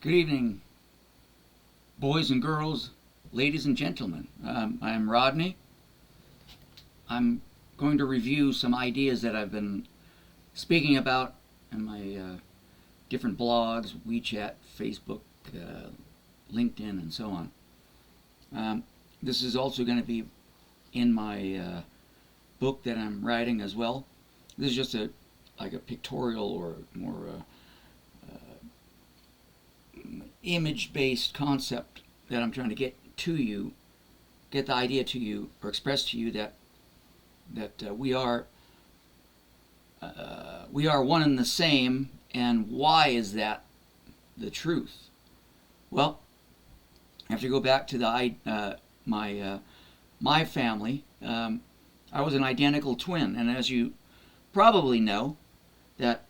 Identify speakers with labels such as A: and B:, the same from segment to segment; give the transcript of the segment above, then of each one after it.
A: Good evening, boys and girls, ladies and gentlemen. I am Rodney. I'm going to review some ideas that I've been speaking about in my different blogs, WeChat, Facebook, LinkedIn, and so on. This is also going to be in my book that I'm writing as well. This is just like a pictorial or more image-based concept that I'm trying to get to you, get the idea to you, or express to you that we are one and the same. And why is that the truth? Well, I have to go back to my family. I was an identical twin, and as you probably know, that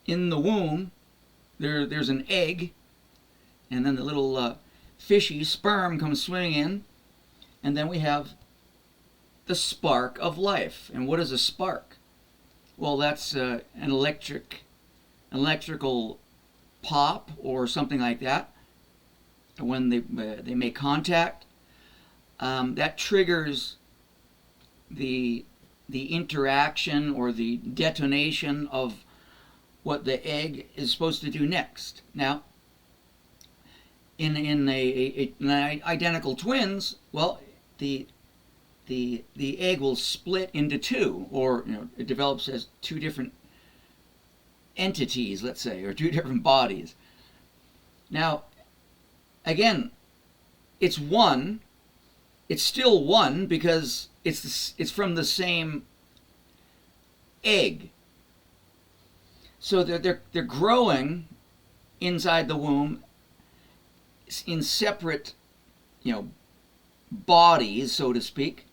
A: in the womb there's an egg, and then the little fishy sperm comes swimming in, and then we have the spark of life. And what is a spark? Well, that's an electrical pop or something like that. When they make contact, that triggers the interaction or the detonation of what the egg is supposed to do next. Now, in identical twins, well, the egg will split into two, or it develops as two different entities, let's say, or two different bodies. Now, again, it's one. It's still one because it's from the same egg. So they're growing inside the womb in separate, bodies, so to speak.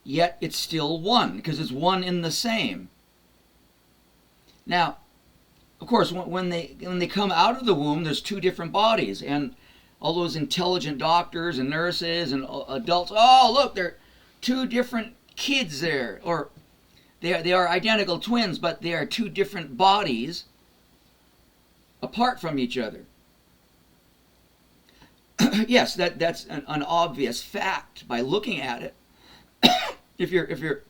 A: Yet it's still one because it's one in the same. Now, of course, when they come out of the womb, there's two different bodies, and all those intelligent doctors and nurses and adults, oh look, they're two different kids there, or they are identical twins, but they are two different bodies apart from each other. Yes, that's an obvious fact by looking at it. If you're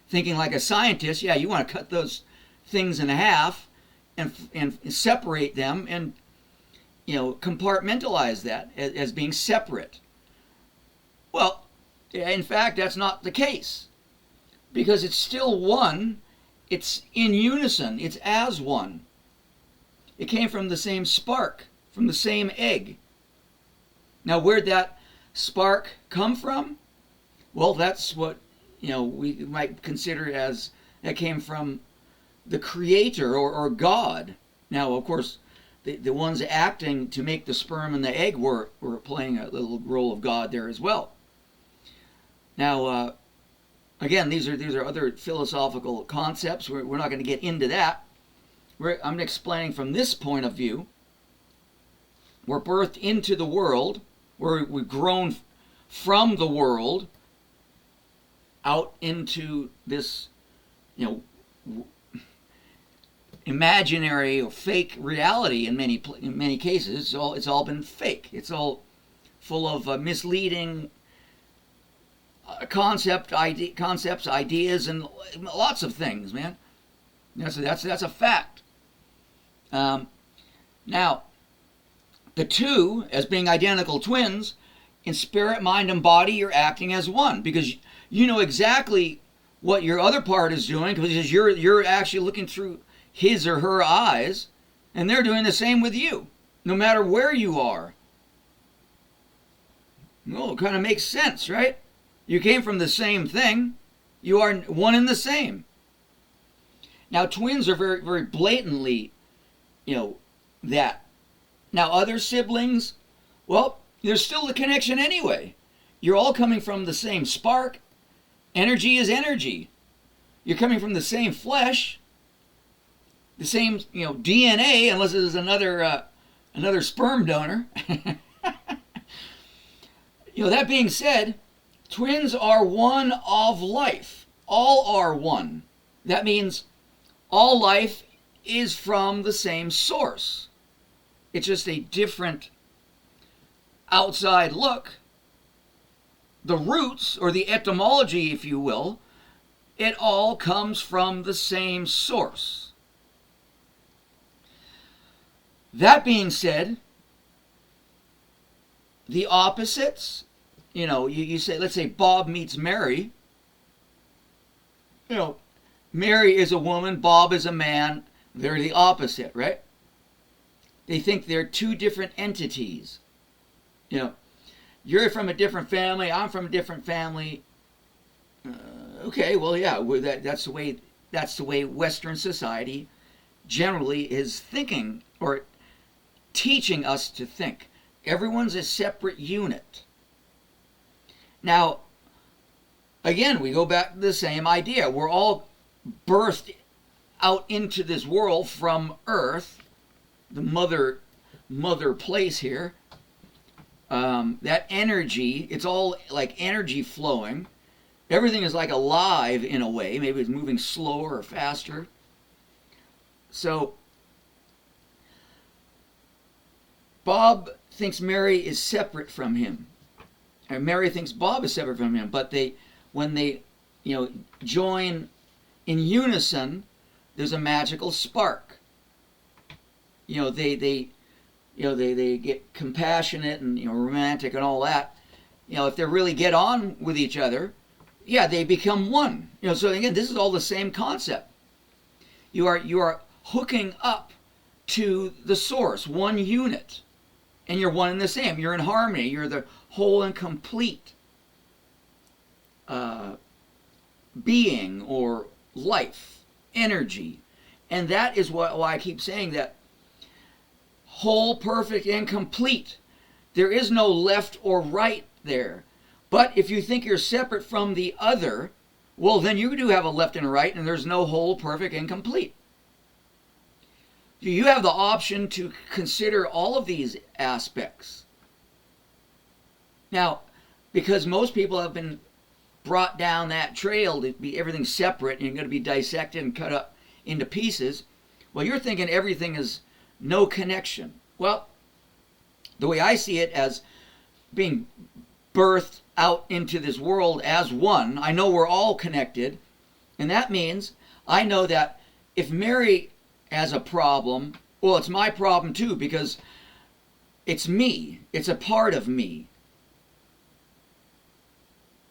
A: thinking like a scientist, yeah, you want to cut those things in half and separate them and compartmentalize that as being separate. Well, in fact, that's not the case, because it's still one. It's in unison. It's as one. It came from the same spark, from the same egg. Now, where'd that spark come from? Well, that's what we might consider as that came from the Creator or God. Now, of course, the ones acting to make the sperm and the egg were playing a little role of God there as well. Now, again, these are other philosophical concepts. We're not going to get into that. I'm explaining from this point of view. We're birthed into the world. We've grown from the world out into this, imaginary or fake reality. In many cases, it's all been fake. It's all full of misleading concepts, ideas, and lots of things, man. That's a fact. Now, the two, as being identical twins, in spirit, mind, and body, you're acting as one, because you know exactly what your other part is doing, because you're actually looking through his or her eyes, and they're doing the same with you, no matter where you are. Well, it kind of makes sense, right? You came from the same thing. You are one and the same. Now, twins are very, very blatantly, that. Now, other siblings, well, there's still a connection anyway. You're all coming from the same spark. Energy is energy. You're coming from the same flesh, the same, DNA, unless it is another sperm donor. That being said, twins are one of life. All are one. That means all life is from the same source. It's just a different outside look. The roots, or the etymology, if you will, it all comes from the same source. That being said, the opposites, you say, let's say Bob meets Mary. Mary is a woman, Bob is a man. They're the opposite, right? They think they're two different entities. You're from a different family, I'm from a different family. Okay, well, yeah, that's the way Western society generally is thinking, or teaching us to think. Everyone's a separate unit. Now, again, we go back to the same idea. We're all birthed out into this world from Earth, the mother place here. That energy, it's all like energy flowing. Everything is like alive in a way. Maybe it's moving slower or faster. So Bob thinks Mary is separate from him, and Mary thinks Bob is separate from him. But when they join in unison, there's a magical spark. They get compassionate and romantic and all that. If they really get on with each other, yeah, they become one. So again, this is all the same concept. You are hooking up to the source, one unit, and you're one and the same. You're in harmony. You're the whole and complete being, or life, energy. And that is why I keep saying that whole, perfect, and complete. There is no left or right there. But if you think you're separate from the other, well, then you do have a left and a right, and there's no whole, perfect, and complete. You have the option to consider all of these aspects. Now, because most people have been brought down that trail to be everything separate, and you're going to be dissected and cut up into pieces, well, you're thinking everything is no connection. Well, the way I see it, as being birthed out into this world as one, I know we're all connected, and that means I know that if Mary has a problem, well, it's my problem too, because it's me. It's a part of me.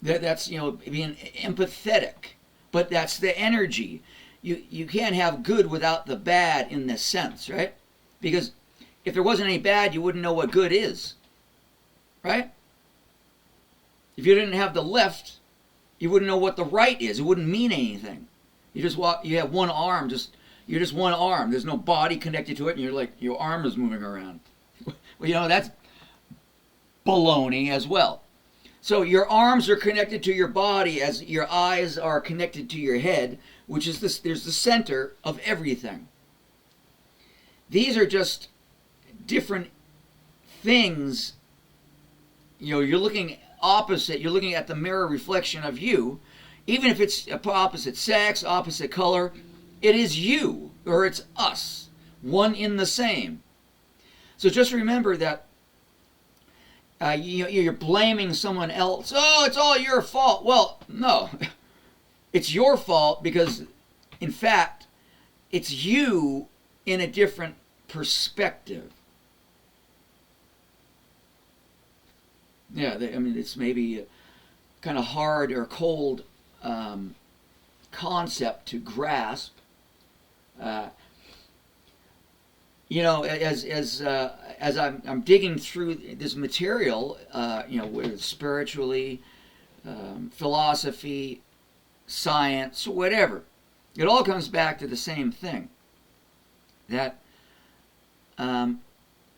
A: That's being empathetic, but that's the energy. You can't have good without the bad in this sense, right? Because if there wasn't any bad, you wouldn't know what good is, right? If you didn't have the left, you wouldn't know what the right is. It wouldn't mean anything. You just walk. You have one arm. You're just one arm. There's no body connected to it, and you're like your arm is moving around. Well, that's baloney as well. So your arms are connected to your body as your eyes are connected to your head, which is this. There's the center of everything. These are just different things. You're looking opposite. You're looking at the mirror reflection of you, even if it's opposite sex, opposite color. It is you, or it's us, one in the same. So just remember that you're blaming someone else. Oh, it's all your fault. Well, no, it's your fault because, in fact, it's you in a different perspective. Yeah, it's maybe a kind of hard or cold concept to grasp. As I'm digging through this material, with spiritually, philosophy, science, whatever, it all comes back to the same thing. That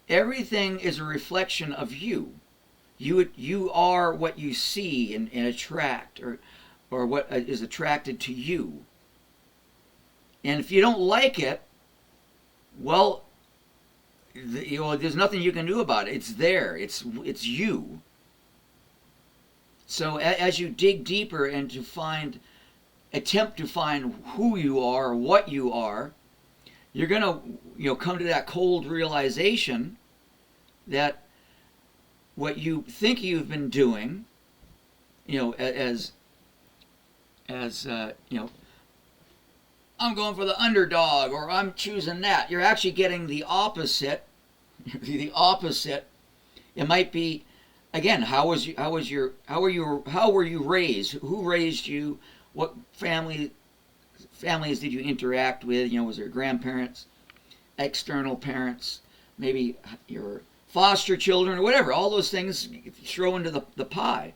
A: everything is a reflection of you. You are what you see and attract, or what is attracted to you. And if you don't like it, well, there's nothing you can do about it. It's there. It's you. So as you dig deeper and attempt to find who you are, what you are, you're going to, come to that cold realization that what you think you've been doing, as I'm going for the underdog, or I'm choosing that. You're actually getting the opposite. The opposite. It might be, again, how were you raised? Who raised you? What families did you interact with? Was there grandparents, external parents, maybe your foster children, or whatever? All those things throw into the pie.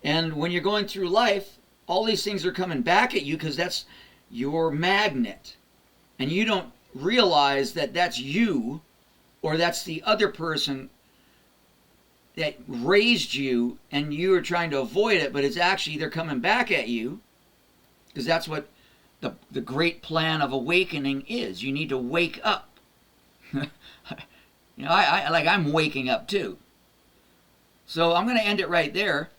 A: And when you're going through life, all these things are coming back at you because that's your magnet. And you don't realize that that's you, or that's the other person that raised you and you are trying to avoid it, but it's actually they're coming back at you, because that's what the great plan of awakening is. You need to wake up. I'm waking up too. So I'm going to end it right there.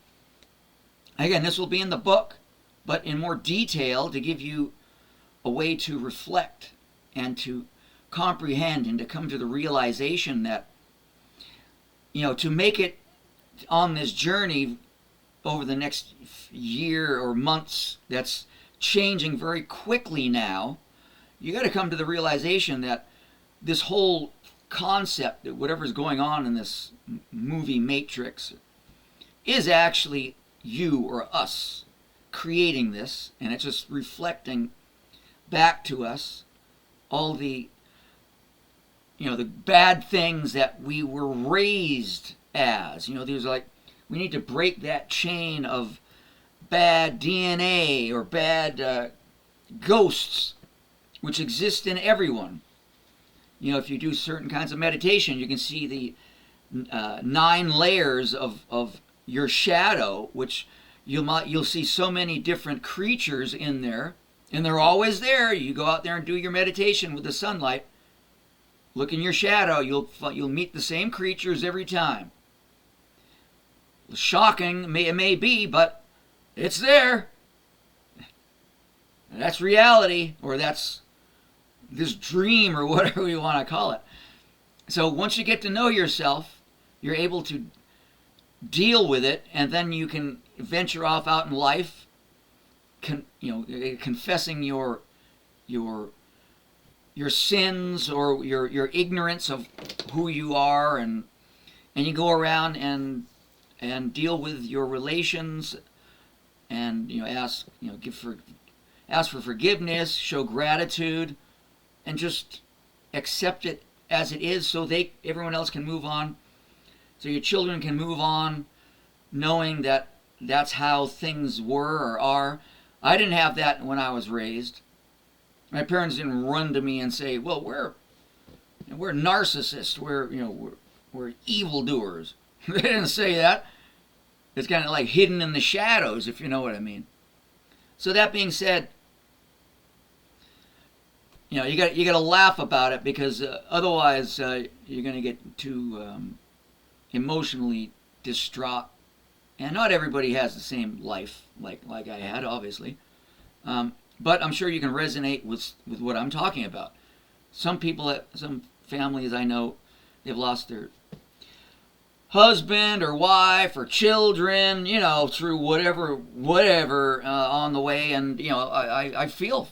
A: Again, this will be in the book, but in more detail to give you a way to reflect and to comprehend and to come to the realization that, to make it on this journey over the next year or months that's changing very quickly now, you got to come to the realization that this whole concept, that whatever's going on in this movie Matrix, is actually you or us creating this, and it's just reflecting back to us all the the bad things that we were raised as. There's we need to break that chain of bad DNA or bad ghosts which exist in everyone. If you do certain kinds of meditation, you can see the 9 layers of your shadow, which you'll see so many different creatures in there, and they're always there. You go out there and do your meditation with the sunlight. Look in your shadow. You'll meet the same creatures every time. Shocking it may be, but it's there. That's reality, or that's this dream, or whatever you want to call it. So once you get to know yourself, you're able to deal with it, and then you can venture off out in life, confessing your sins or your ignorance of who you are, and you go around and deal with your relations, and ask for forgiveness, show gratitude, and just accept it as it is, so everyone else can move on, so your children can move on, knowing that that's how things were or are. I didn't have that when I was raised. My parents didn't run to me and say, "Well, we're narcissists. We're evildoers." They didn't say that. It's kind of like hidden in the shadows, if you know what I mean. So that being said, you got to laugh about it, because otherwise you're going to get too emotionally distraught. And not everybody has the same life like I had, obviously. But I'm sure you can resonate with what I'm talking about. Some families I know, they've lost their husband or wife or children, through whatever on the way. And, I feel,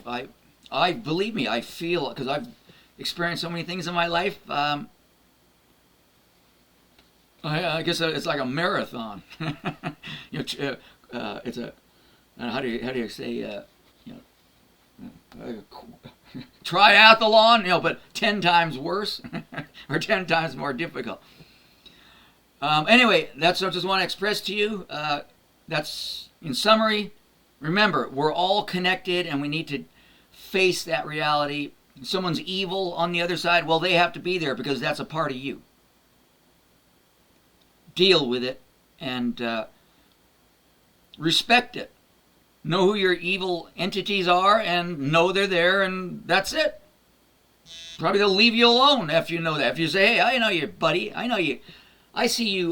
A: believe me, I feel, because I've experienced so many things in my life. I guess it's like a marathon. It's a, how do you say, triathlon, but 10 times worse or 10 times more difficult. Anyway, that's what I just want to express to you. That's, in summary, remember, we're all connected, and we need to face that reality. If someone's evil on the other side, well, they have to be there, because that's a part of you. Deal with it and respect it. Know who your evil entities are and know they're there, and that's it. Probably they'll leave you alone after you know that. If you say, "Hey, I know you, buddy. I know you. I see you,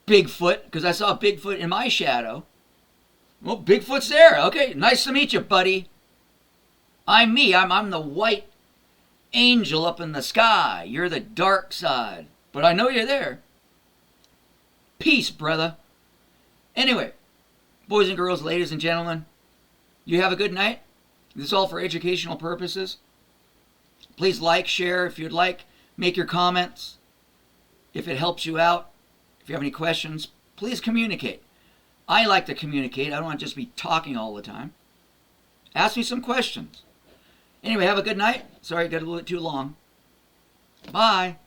A: Bigfoot," because I saw Bigfoot in my shadow. Well, Bigfoot's there. Okay, nice to meet you, buddy. I'm me. I'm the white angel up in the sky. You're the dark side. But I know you're there. Peace, brother. Anyway, boys and girls, ladies and gentlemen, you have a good night. This is all for educational purposes. Please like, share if you'd like. Make your comments. If it helps you out, if you have any questions, please communicate. I like to communicate. I don't want to just be talking all the time. Ask me some questions. Anyway, have a good night. Sorry it got a little bit too long. Bye.